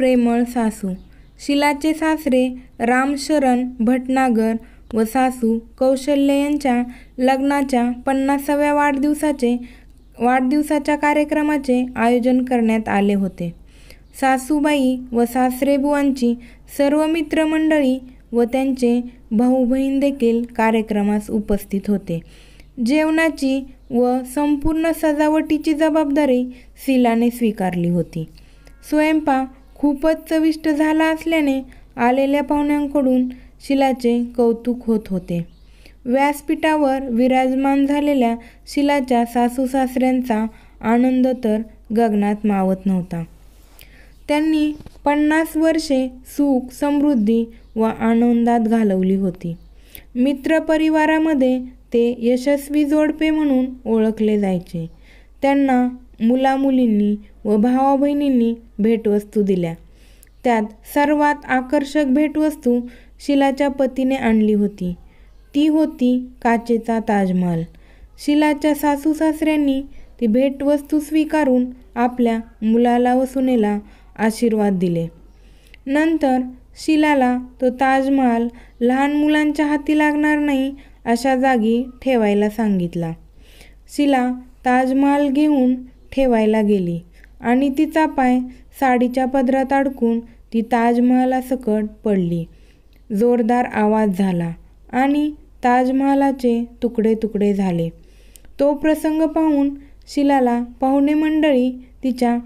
प्रेमळ सासू. शीलाचे सासरे रामशरण भटनागर व सासू कौशल्य यांच्या लग्नाच्या 50व्या वाढदिवसाच्या कार्यक्रमाचे आयोजन करण्यात आले होते. सासूबाई व सासरेबुवांची सर्व मित्रमंडळी व त्यांचे भाऊ बहीण देखील कार्यक्रमास उपस्थित होते. जेवणाची व संपूर्ण सजावटीची जबाबदारी शीलाने स्वीकारली होती. स्वयंपाक खूपच चविष्ट झाला असल्याने आलेल्या पाहुण्यांकडून शीलाचे कौतुक होत होते. व्यासपीठावर विराजमान झालेल्या शीलाच्या सासू सासऱ्यांचा आनंद तर गगनात मावत नव्हता. त्यांनी 50 वर्षे सुख समृद्धी व आनंदात घालवली होती. मित्रपरिवारामध्ये ते यशस्वी जोडपे म्हणून ओळखले जायचे. त्यांना मुलामुलींनी व भावाबहिणींनी भेटवस्तू दिल्या. त्यात सर्वात आकर्षक भेटवस्तू शीलाच्या पतीने आणली होती. ती होती काचेचा ताजमहाल. शीलाच्या सासू सासऱ्यांनी ती भेटवस्तू स्वीकारून आपल्या मुलाला व सुनेला आशीर्वाद दिले. नंतर शीलाला तो ताजमहाल लहान मुलांच्या हाती लागणार नाही अशा जागी ठेवायला सांगितला. शीला ताजमहाल घेऊन ठेवायला गेली आणि तिचा पाय साडीच्या पदरात अडकून ती ताजमहालासकट पडली. जोरदार आवाज झाला आणि ताजमहालाचे तुकडे तुकडे झाले. तो प्रसंग पाहून शीलाला पाहुणे मंडळी तिच्या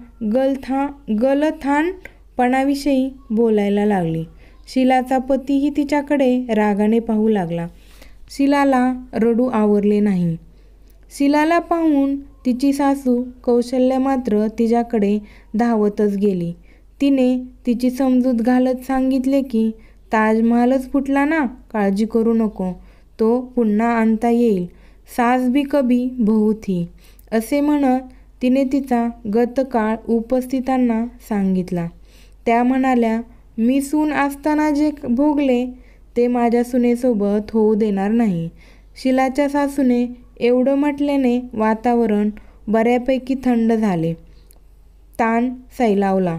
गलथानपणाविषयी बोलायला लागली. शीलाचा पतीही तिच्याकडे रागाने पाहू लागला. शीलाला रडू आवरले नाही. शीलाला पाहून तिची सासू कौशल्य मात्र तिच्याकडे धावतच गेली. तिने तिची समजूत घालत सांगितले की ताजमहालच फुटला ना, काळजी करू नको, तो पुन्हा आणता येईल. सास भी कभी बहू थी असे म्हणत तिने तिचा गतकाळ उपस्थितांना सांगितला. त्या म्हणाल्या, मी सून असताना जे भोगले ते माझ्या सुनेसोबत होऊ देणार नाही. शीलाच्या सासूने एवढं म्हटल्याने वातावरण बऱ्यापैकी थंड झाले. ताण सैलावला.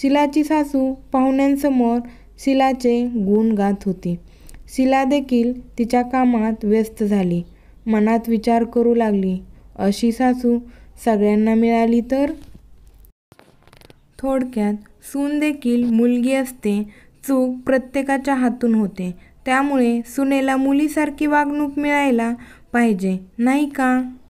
शीलाची सासू पाहुण्यांसमोर शीलाचे गुण गात होती. शीला देखील तिच्या कामात व्यस्त झाली. मनात विचार करू लागली, अशी सासू सगळ्यांना मिळाली तर. थोडक्यात सून देखील मुलगी असते. चूक प्रत्येकाच्या हातून होते. त्यामुळे सुनेला मुलीसारखी वागणूक मिळायला पाहिजे, नाही का?